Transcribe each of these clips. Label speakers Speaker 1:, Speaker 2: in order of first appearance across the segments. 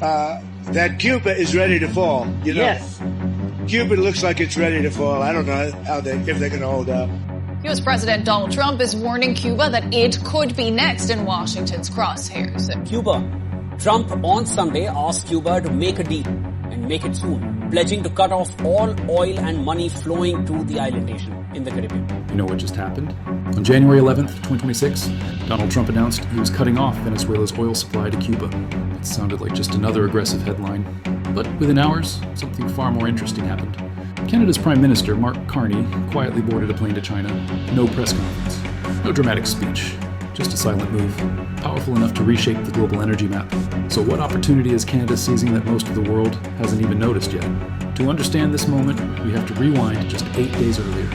Speaker 1: that Cuba is ready to fall.
Speaker 2: Yes.
Speaker 1: Cuba looks like it's ready to fall. I don't know if they're going to hold up.
Speaker 3: U.S. President Donald Trump is warning Cuba that it could be next in Washington's crosshairs.
Speaker 2: Cuba. Trump on Sunday asked Cuba to make a deal and make it soon, pledging to cut off all oil and money flowing to the island nation in the Caribbean.
Speaker 4: You know what just happened? On January 11th, 2026, Donald Trump announced he was cutting off Venezuela's oil supply to Cuba. It sounded like just another aggressive headline. But within hours, something far more interesting happened. Canada's Prime Minister, Mark Carney, quietly boarded a plane to China. No press conference. No dramatic speech. Just a silent move, powerful enough to reshape the global energy map. So what opportunity is Canada seizing that most of the world hasn't even noticed yet? To understand this moment, we have to rewind just 8 days earlier.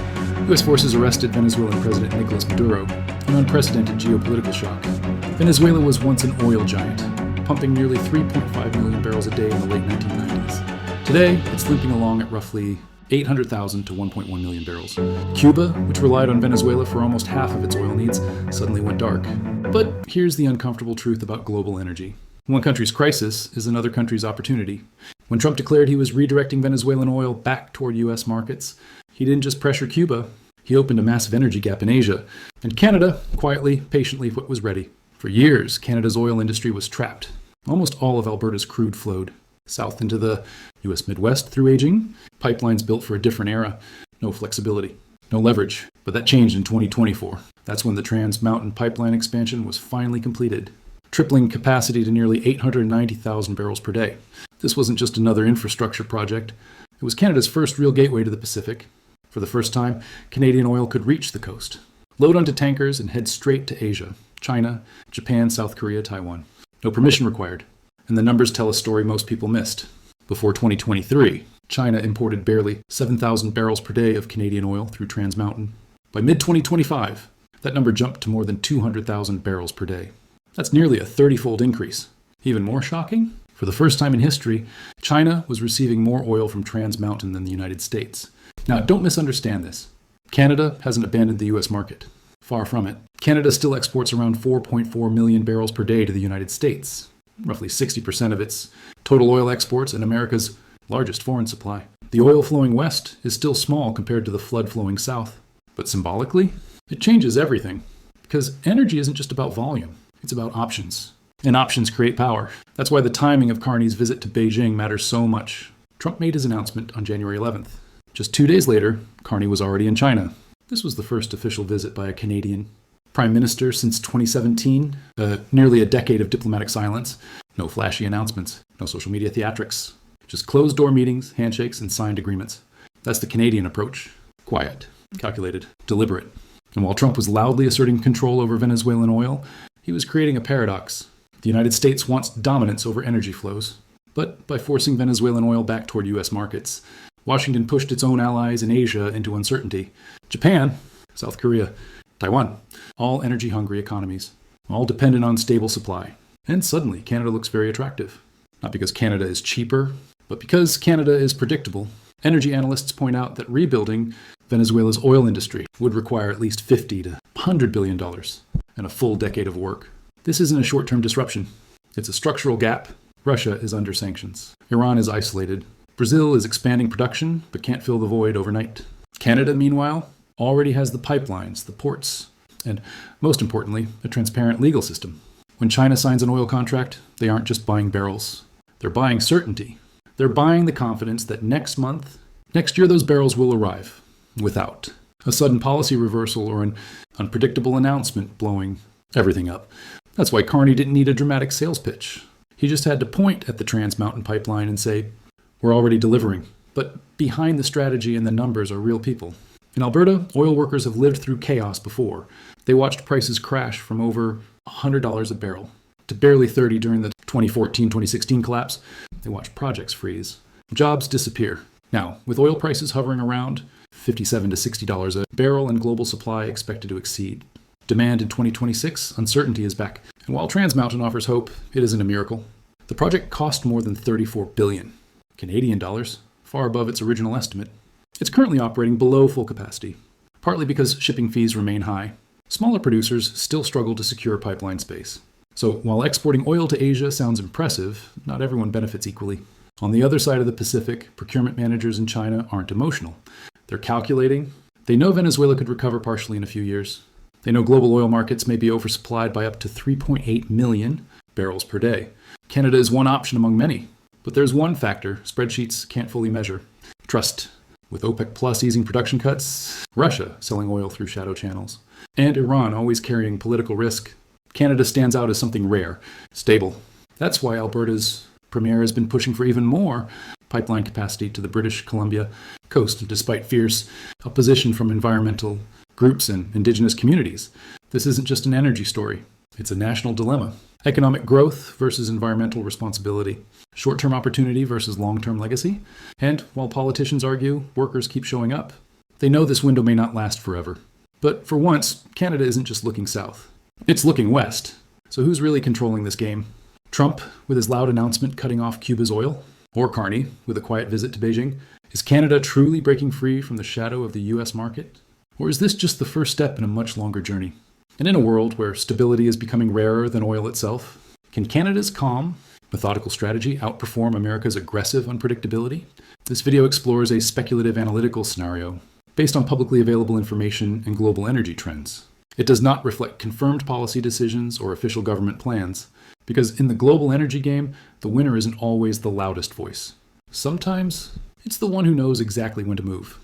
Speaker 4: U.S. forces arrested Venezuelan President Nicolas Maduro, an unprecedented geopolitical shock. Venezuela was once an oil giant, pumping nearly 3.5 million barrels a day in the late 1990s. Today, it's looping along at roughly 800,000 to 1.1 million barrels. Cuba, which relied on Venezuela for almost half of its oil needs, suddenly went dark. But here's the uncomfortable truth about global energy. One country's crisis is another country's opportunity. When Trump declared he was redirecting Venezuelan oil back toward U.S. markets, he didn't just pressure Cuba, he opened a massive energy gap in Asia. And Canada, quietly, patiently, was ready. For years, Canada's oil industry was trapped. Almost all of Alberta's crude flowed south into the U.S. Midwest through aging, pipelines built for a different era, no flexibility, no leverage. But that changed in 2024. That's when the Trans Mountain pipeline expansion was finally completed, tripling capacity to nearly 890,000 barrels per day. This wasn't just another infrastructure project. It was Canada's first real gateway to the Pacific. For the first time, Canadian oil could reach the coast, load onto tankers, and head straight to Asia, China, Japan, South Korea, Taiwan. No permission required. And the numbers tell a story most people missed. Before 2023, China imported barely 7,000 barrels per day of Canadian oil through Trans Mountain. By mid-2025, that number jumped to more than 200,000 barrels per day. That's nearly a 30-fold increase. Even more shocking? For the first time in history, China was receiving more oil from Trans Mountain than the United States. Now, don't misunderstand this. Canada hasn't abandoned the U.S. market. Far from it. Canada still exports around 4.4 million barrels per day to the United States, roughly 60% of its total oil exports and America's largest foreign supply. The oil flowing west is still small compared to the flood flowing south. But symbolically, it changes everything. Because energy isn't just about volume, it's about options. And options create power. That's why the timing of Carney's visit to Beijing matters so much. Trump made his announcement on January 11th. Just 2 days later, Carney was already in China. This was the first official visit by a Canadian Prime Minister since 2017, nearly a decade of diplomatic silence. No flashy announcements, no social media theatrics. Just closed-door meetings, handshakes, and signed agreements. That's the Canadian approach. Quiet, calculated, deliberate. And while Trump was loudly asserting control over Venezuelan oil, he was creating a paradox. The United States wants dominance over energy flows. But by forcing Venezuelan oil back toward U.S. markets, Washington pushed its own allies in Asia into uncertainty. Japan, South Korea, Taiwan, all energy-hungry economies, all dependent on stable supply. And suddenly, Canada looks very attractive. Not because Canada is cheaper, but because Canada is predictable. Energy analysts point out that rebuilding Venezuela's oil industry would require at least $50 to $100 billion and a full decade of work. This isn't a short-term disruption. It's a structural gap. Russia is under sanctions. Iran is isolated. Brazil is expanding production, but can't fill the void overnight. Canada, meanwhile, already has the pipelines, the ports, and, most importantly, a transparent legal system. When China signs an oil contract, they aren't just buying barrels. They're buying certainty. They're buying the confidence that next year those barrels will arrive, without a sudden policy reversal or an unpredictable announcement blowing everything up. That's why Carney didn't need a dramatic sales pitch. He just had to point at the Trans Mountain pipeline and say, "We're already delivering." But behind the strategy and the numbers are real people. In Alberta, oil workers have lived through chaos before. They watched prices crash from over $100 a barrel to barely $30 during the 2014-2016 collapse. They watched projects freeze. Jobs disappear. Now, with oil prices hovering around $57 to $60 a barrel and global supply expected to exceed demand in 2026, uncertainty is back. And while Trans Mountain offers hope, it isn't a miracle. The project cost more than $34 billion Canadian dollars, far above its original estimate. It's currently operating below full capacity, partly because shipping fees remain high. Smaller producers still struggle to secure pipeline space. So while exporting oil to Asia sounds impressive, not everyone benefits equally. On the other side of the Pacific, procurement managers in China aren't emotional. They're calculating. They know Venezuela could recover partially in a few years. They know global oil markets may be oversupplied by up to 3.8 million barrels per day. Canada is one option among many. But there's one factor spreadsheets can't fully measure: trust. With OPEC Plus easing production cuts, Russia selling oil through shadow channels, and Iran always carrying political risk, Canada stands out as something rare, stable. That's why Alberta's premier has been pushing for even more pipeline capacity to the British Columbia coast, despite fierce opposition from environmental groups and Indigenous communities. This isn't just an energy story. It's a national dilemma. Economic growth versus environmental responsibility. Short-term opportunity versus long-term legacy. And while politicians argue workers keep showing up, they know this window may not last forever. But for once, Canada isn't just looking south. It's looking west. So who's really controlling this game? Trump, with his loud announcement cutting off Cuba's oil? Or Carney, with a quiet visit to Beijing? Is Canada truly breaking free from the shadow of the US market? Or is this just the first step in a much longer journey? And in a world where stability is becoming rarer than oil itself, can Canada's calm, methodical strategy outperform America's aggressive unpredictability? This video explores a speculative analytical scenario based on publicly available information and global energy trends. It does not reflect confirmed policy decisions or official government plans, because in the global energy game, the winner isn't always the loudest voice. Sometimes, it's the one who knows exactly when to move.